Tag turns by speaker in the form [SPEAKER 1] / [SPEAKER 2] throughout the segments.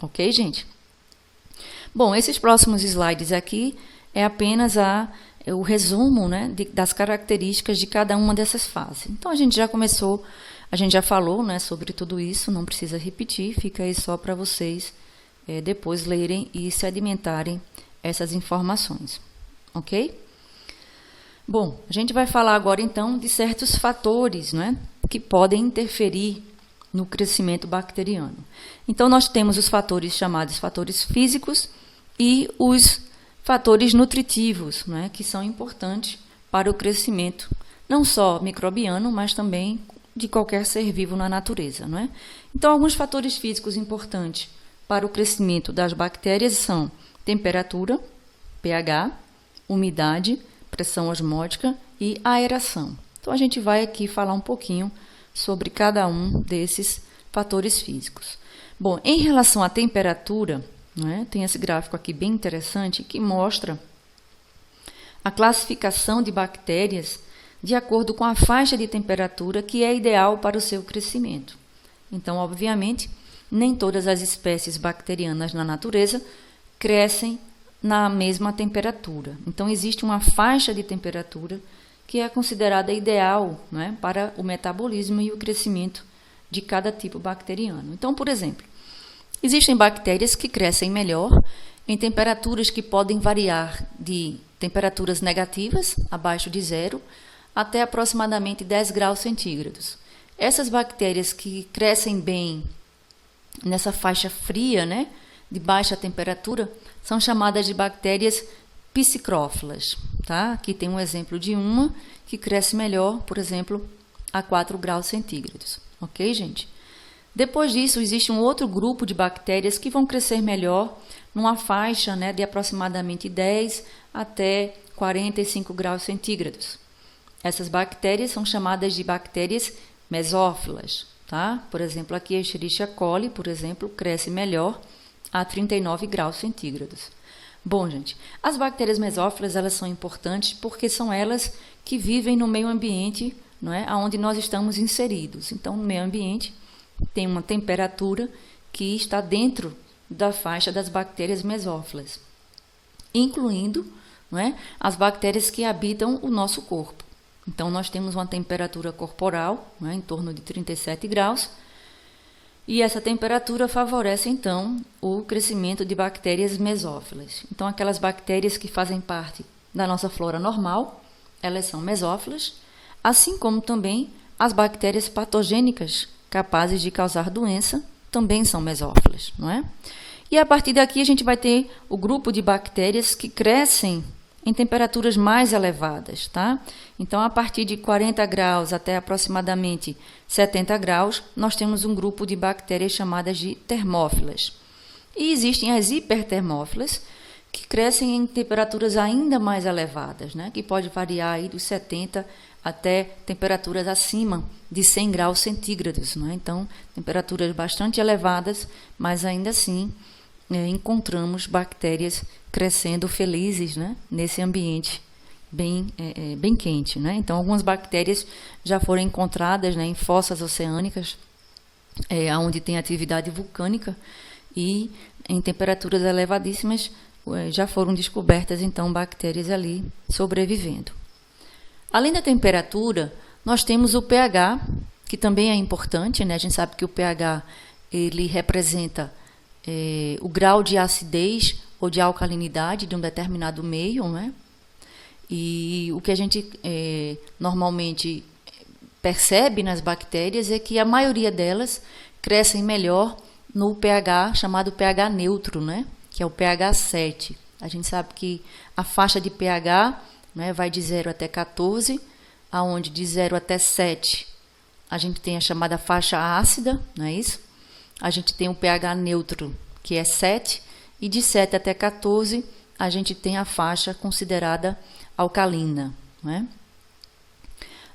[SPEAKER 1] Ok, gente? Bom, esses próximos slides aqui é apenas o resumo, né, das características de cada uma dessas fases. Então, a gente já falou, né, sobre tudo isso, não precisa repetir, fica aí só para vocês depois lerem e sedimentarem essas informações. Ok? Bom, a gente vai falar agora, então, de certos fatores, né, que podem interferir no crescimento bacteriano. Então, nós temos os fatores chamados fatores físicos e os fatores nutritivos, né, que são importantes para o crescimento, não só microbiano, mas também de qualquer ser vivo na natureza. Né? Então, alguns fatores físicos importantes para o crescimento das bactérias são temperatura, pH, umidade, pressão osmótica e aeração. Então, a gente vai aqui falar um pouquinho sobre cada um desses fatores físicos. Bom, em relação à temperatura, né, tem esse gráfico aqui bem interessante que mostra a classificação de bactérias de acordo com a faixa de temperatura que é ideal para o seu crescimento. Então, obviamente, nem todas as espécies bacterianas na natureza crescem na mesma temperatura. Então, existe uma faixa de temperatura que é considerada ideal, né, para o metabolismo e o crescimento de cada tipo bacteriano. Então, por exemplo, existem bactérias que crescem melhor em temperaturas que podem variar de temperaturas negativas, abaixo de zero, até aproximadamente 10 graus centígrados. Essas bactérias que crescem bem nessa faixa fria, né, de baixa temperatura, são chamadas de bactérias psicrófilas. Tá? Aqui tem um exemplo de uma que cresce melhor, por exemplo, a 4 graus centígrados. Ok, gente? Depois disso, existe um outro grupo de bactérias que vão crescer melhor numa faixa, né, de aproximadamente 10 até 45 graus centígrados. Essas bactérias são chamadas de bactérias mesófilas. Tá? Por exemplo, aqui a Escherichia coli, por exemplo, cresce melhor a 39 graus centígrados. Bom, gente, as bactérias mesófilas elas são importantes porque são elas que vivem no meio ambiente, não é, onde nós estamos inseridos. Então, no meio ambiente tem uma temperatura que está dentro da faixa das bactérias mesófilas, incluindo, não é, as bactérias que habitam o nosso corpo. Então, nós temos uma temperatura corporal, não é, em torno de 37 graus, e essa temperatura favorece, então, o crescimento de bactérias mesófilas. Então, aquelas bactérias que fazem parte da nossa flora normal, elas são mesófilas, assim como também as bactérias patogênicas capazes de causar doença também são mesófilas, não é? E a partir daqui a gente vai ter o grupo de bactérias que crescem em temperaturas mais elevadas, tá? Então, a partir de 40 graus até aproximadamente 70 graus, nós temos um grupo de bactérias chamadas de termófilas. E existem as hipertermófilas, que crescem em temperaturas ainda mais elevadas, né? Que pode variar aí dos 70 até temperaturas acima de 100 graus centígrados, né? Então, temperaturas bastante elevadas, mas ainda assim encontramos bactérias crescendo felizes, né, nesse ambiente bem quente. Né? Então, algumas bactérias já foram encontradas, né, em fossas oceânicas, onde tem atividade vulcânica, e em temperaturas elevadíssimas já foram descobertas, então, bactérias ali sobrevivendo. Além da temperatura, nós temos o pH, que também é importante, né? A gente sabe que o pH ele representa o grau de acidez ou de alcalinidade de um determinado meio, né? E o que a gente normalmente percebe nas bactérias é que a maioria delas crescem melhor no pH chamado pH neutro, né? Que é o pH 7. A gente sabe que a faixa de pH, né, vai de 0 até 14, aonde de 0 até 7 a gente tem a chamada faixa ácida, não é isso? A gente tem o pH neutro, que é 7, e de 7 até 14 a gente tem a faixa considerada alcalina. Né?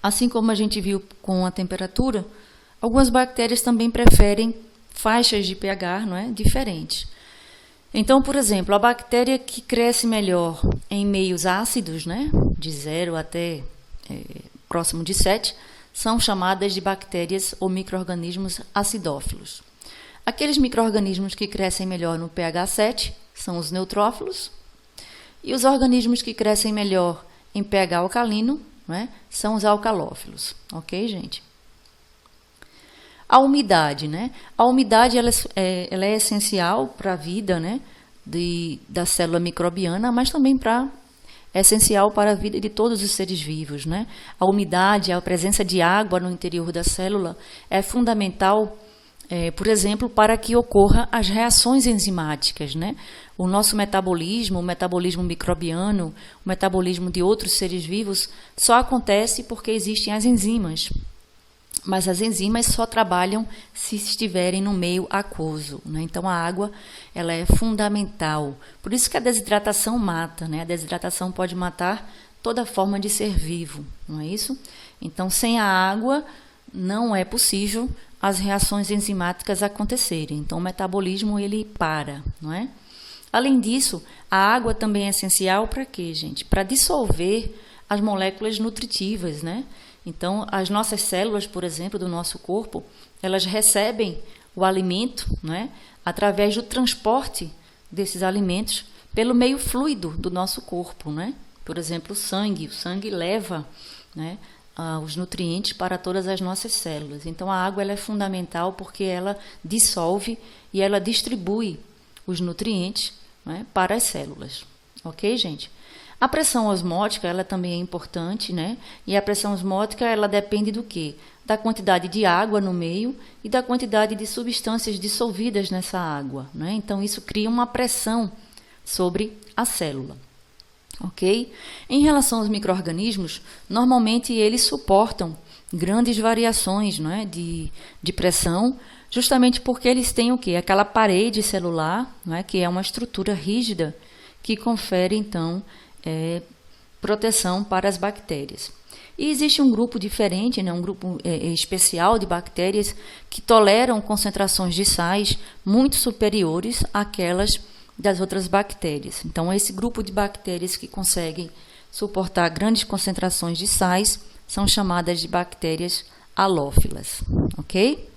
[SPEAKER 1] Assim como a gente viu com a temperatura, algumas bactérias também preferem faixas de pH, não é, diferentes. Então, por exemplo, a bactéria que cresce melhor em meios ácidos, né, de 0 até próximo de 7, são chamadas de bactérias ou micro-organismos acidófilos. Aqueles micro-organismos que crescem melhor no pH 7 são os neutrófilos, e os organismos que crescem melhor em pH alcalino, né, são os alcalófilos. Ok, gente? A umidade, né? A umidade ela é essencial para a vida, né, da célula microbiana, mas também é essencial para a vida de todos os seres vivos, né? A umidade, a presença de água no interior da célula é fundamental, por exemplo, para que ocorra as reações enzimáticas, né? O nosso metabolismo, o metabolismo microbiano, o metabolismo de outros seres vivos só acontece porque existem as enzimas. Mas as enzimas só trabalham se estiverem no meio aquoso, né? Então, a água ela é fundamental. Por isso que a desidratação mata, né? A desidratação pode matar toda forma de ser vivo, não é isso? Então, sem a água, não é possível as reações enzimáticas acontecerem. Então, o metabolismo, ele para, não é? Além disso, a água também é essencial para quê, gente? Para dissolver as moléculas nutritivas, né? Então, as nossas células, por exemplo, do nosso corpo, elas recebem o alimento, né, através do transporte desses alimentos pelo meio fluido do nosso corpo, né? Por exemplo, o sangue leva, né, os nutrientes para todas as nossas células. Então, a água ela é fundamental porque ela dissolve e ela distribui os nutrientes, né, para as células. Ok, gente? A pressão osmótica, ela também é importante, né? E a pressão osmótica, ela depende do quê? Da quantidade de água no meio e da quantidade de substâncias dissolvidas nessa água, né? Então, isso cria uma pressão sobre a célula, ok? Em relação aos micro-organismos, normalmente eles suportam grandes variações, né, de pressão, justamente porque eles têm o quê? Aquela parede celular, né, que é uma estrutura rígida que confere, então, proteção para as bactérias. E existe um grupo diferente, né, um grupo especial de bactérias que toleram concentrações de sais muito superiores àquelas das outras bactérias. Então, esse grupo de bactérias que conseguem suportar grandes concentrações de sais são chamadas de bactérias halófilas, ok?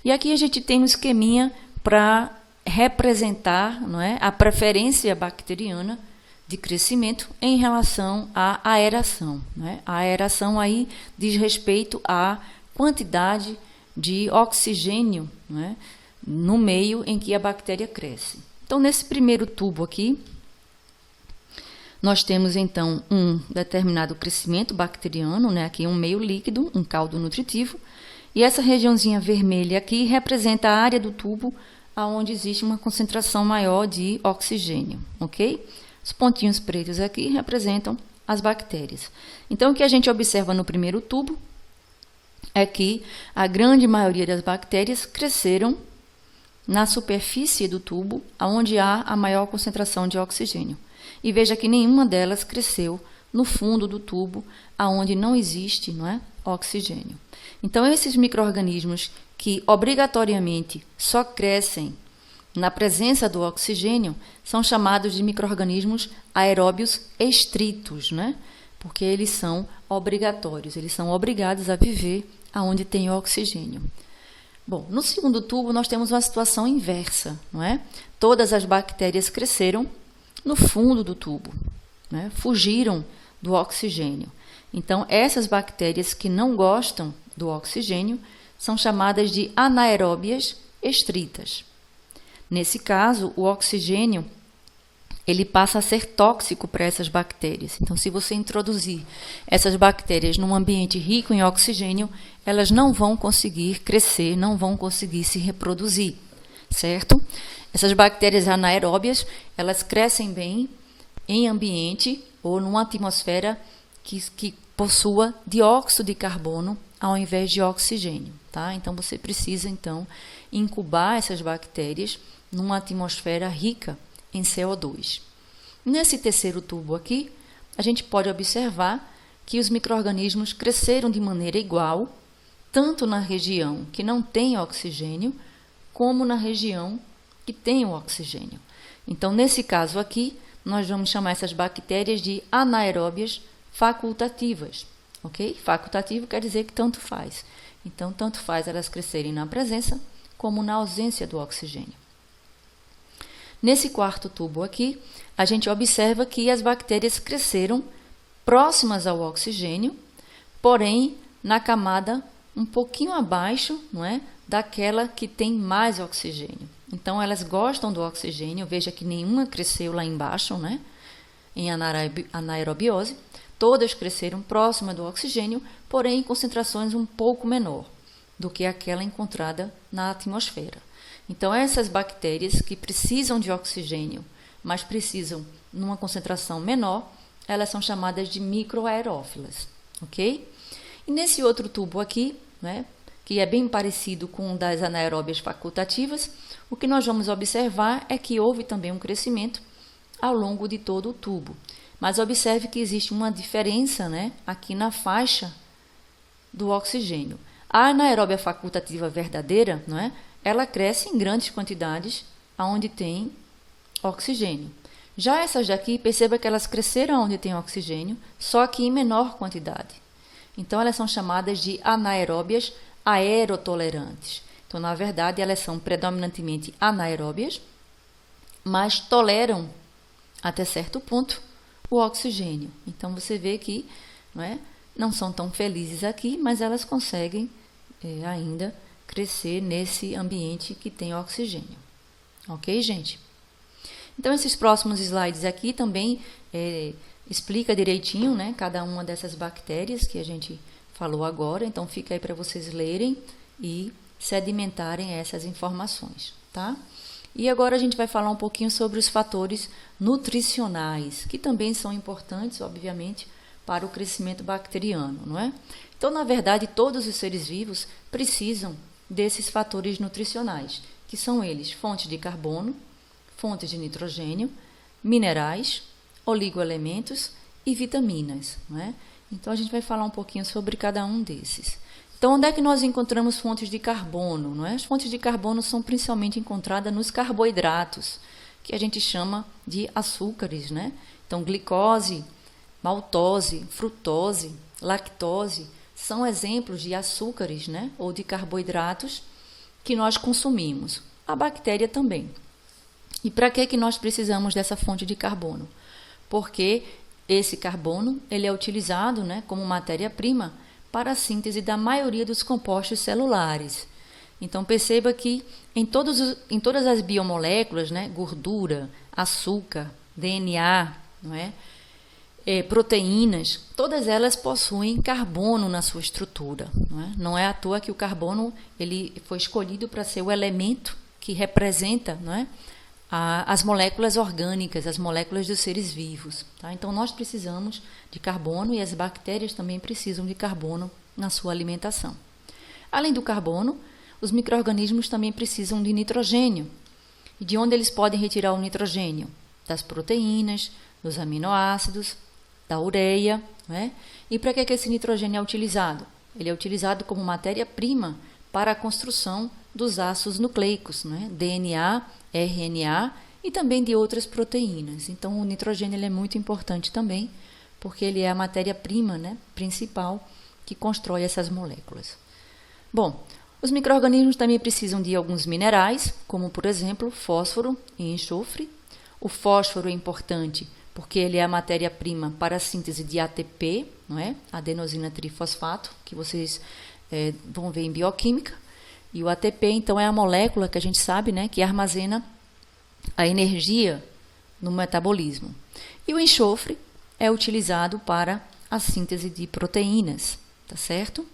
[SPEAKER 1] E aqui a gente tem um esqueminha para representar, não é, a preferência bacteriana de crescimento em relação à aeração, né? A aeração aí diz respeito à quantidade de oxigênio, né, no meio em que a bactéria cresce. Então, nesse primeiro tubo aqui, nós temos, então, um determinado crescimento bacteriano, né, aqui um meio líquido, um caldo nutritivo, e essa regiãozinha vermelha aqui representa a área do tubo onde existe uma concentração maior de oxigênio, ok? Os pontinhos pretos aqui representam as bactérias. Então, o que a gente observa no primeiro tubo é que a grande maioria das bactérias cresceram na superfície do tubo, onde há a maior concentração de oxigênio. E veja que nenhuma delas cresceu no fundo do tubo, onde não existe, não é, oxigênio. Então, esses micro-organismos que obrigatoriamente só crescem na presença do oxigênio, são chamados de micro-organismos aeróbios estritos, né? Porque eles são obrigatórios, eles são obrigados a viver onde tem oxigênio. Bom, no segundo tubo nós temos uma situação inversa, não é? Todas as bactérias cresceram no fundo do tubo, né? Fugiram do oxigênio. Então, essas bactérias que não gostam do oxigênio são chamadas de anaeróbias estritas. Nesse caso, o oxigênio ele passa a ser tóxico para essas bactérias. Então, se você introduzir essas bactérias num ambiente rico em oxigênio, elas não vão conseguir crescer, não vão conseguir se reproduzir, certo? Essas bactérias anaeróbias, elas crescem bem em ambiente ou numa atmosfera que possua dióxido de carbono ao invés de oxigênio, tá? Então, você precisa, então, incubar essas bactérias numa atmosfera rica em CO2. Nesse terceiro tubo aqui, a gente pode observar que os micro-organismos cresceram de maneira igual, tanto na região que não tem oxigênio, como na região que tem o oxigênio. Então, nesse caso aqui, nós vamos chamar essas bactérias de anaeróbias facultativas, ok? Facultativo quer dizer que tanto faz. Então, tanto faz elas crescerem na presença como na ausência do oxigênio. Nesse quarto tubo aqui, a gente observa que as bactérias cresceram próximas ao oxigênio, porém na camada um pouquinho abaixo, não é, daquela que tem mais oxigênio. Então elas gostam do oxigênio, veja que nenhuma cresceu lá embaixo, né, em anaerobiose, todas cresceram próxima do oxigênio, porém em concentrações um pouco menor do que aquela encontrada na atmosfera. Então essas bactérias que precisam de oxigênio, mas precisam numa concentração menor, elas são chamadas de microaerófilas, ok? E nesse outro tubo aqui, né, que é bem parecido com o das anaeróbias facultativas, o que nós vamos observar é que houve também um crescimento ao longo de todo o tubo. Mas observe que existe uma diferença, né, aqui na faixa do oxigênio. A anaeróbia facultativa verdadeira, não é, ela cresce em grandes quantidades aonde tem oxigênio. Já essas daqui, perceba que elas cresceram onde tem oxigênio, só que em menor quantidade. Então, elas são chamadas de anaeróbias aerotolerantes. Então, na verdade, elas são predominantemente anaeróbias, mas toleram, até certo ponto, o oxigênio. Então, você vê que não são tão felizes aqui, mas elas conseguem ainda crescer nesse ambiente que tem oxigênio. Ok, gente? Então, esses próximos slides aqui também explica direitinho, né, cada uma dessas bactérias que a gente falou agora. Então, fica aí para vocês lerem e sedimentarem essas informações, tá? E agora a gente vai falar um pouquinho sobre os fatores nutricionais, que também são importantes, obviamente, para o crescimento bacteriano, não é? Então, na verdade, todos os seres vivos precisam desses fatores nutricionais, que são eles: fontes de carbono, fontes de nitrogênio, minerais, oligoelementos e vitaminas, não é? Então, a gente vai falar um pouquinho sobre cada um desses. Então, onde é que nós encontramos fontes de carbono, não é? As fontes de carbono são principalmente encontradas nos carboidratos, que a gente chama de açúcares, né? Então, glicose, maltose, frutose, lactose são exemplos de açúcares, né, ou de carboidratos que nós consumimos. A bactéria também. E para que nós precisamos dessa fonte de carbono? Porque esse carbono ele é utilizado, né, como matéria-prima para a síntese da maioria dos compostos celulares. Então, perceba que em todas as biomoléculas, né, gordura, açúcar, DNA, não é? Proteínas, todas elas possuem carbono na sua estrutura. Não é à toa que o carbono ele foi escolhido para ser o elemento que representa, não é, as moléculas orgânicas, as moléculas dos seres vivos. Tá? Então, nós precisamos de carbono e as bactérias também precisam de carbono na sua alimentação. Além do carbono, os micro-organismos também precisam de nitrogênio. E de onde eles podem retirar o nitrogênio? Das proteínas, dos aminoácidos, da ureia, né? E para que esse nitrogênio é utilizado? Ele é utilizado como matéria-prima para a construção dos ácidos nucleicos, né? DNA, RNA e também de outras proteínas. Então, o nitrogênio ele é muito importante também, porque ele é a matéria-prima, né, principal que constrói essas moléculas. Bom, os micro-organismos também precisam de alguns minerais, como, por exemplo, fósforo e enxofre. O fósforo é importante porque ele é a matéria-prima para a síntese de ATP, não é? Adenosina trifosfato, que vocês vão ver em bioquímica. E o ATP, então, é a molécula que a gente sabe, né, que armazena a energia no metabolismo. E o enxofre é utilizado para a síntese de proteínas, tá certo?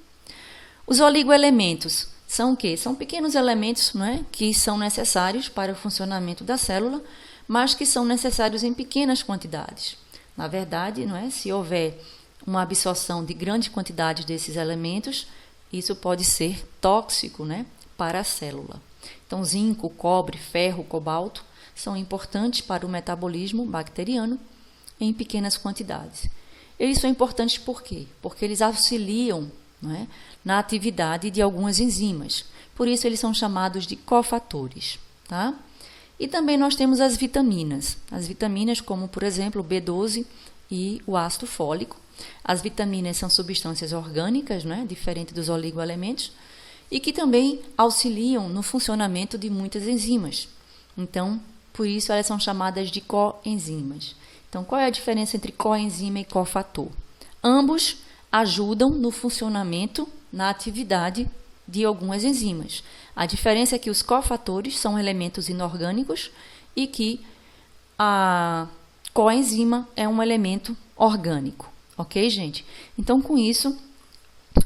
[SPEAKER 1] Os oligoelementos são o quê? São pequenos elementos, não é, que são necessários para o funcionamento da célula, mas que são necessários em pequenas quantidades. Na verdade, não é, se houver uma absorção de grande quantidade desses elementos, isso pode ser tóxico, né, para a célula. Então, zinco, cobre, ferro, cobalto são importantes para o metabolismo bacteriano em pequenas quantidades. Eles são importantes por quê? Porque eles auxiliam, não é, na atividade de algumas enzimas. Por isso, eles são chamados de cofatores, tá? E também nós temos as vitaminas. As vitaminas como, por exemplo, o B12 e o ácido fólico. As vitaminas são substâncias orgânicas, né, diferente dos oligoelementos. e que também auxiliam no funcionamento de muitas enzimas. Então, por isso elas são chamadas de coenzimas. Então, qual é a diferença entre coenzima e cofator? Ambos ajudam no funcionamento, na atividade de algumas enzimas. A diferença é que os cofatores são elementos inorgânicos e que a coenzima é um elemento orgânico. Ok, gente? Então, com isso,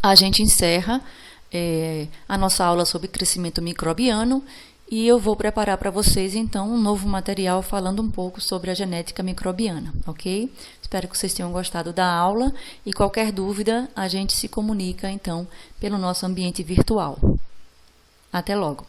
[SPEAKER 1] a gente encerra a nossa aula sobre crescimento microbiano e eu vou preparar para vocês, então, um novo material falando um pouco sobre a genética microbiana, ok? Espero que vocês tenham gostado da aula e qualquer dúvida a gente se comunica, então, pelo nosso ambiente virtual. Até logo!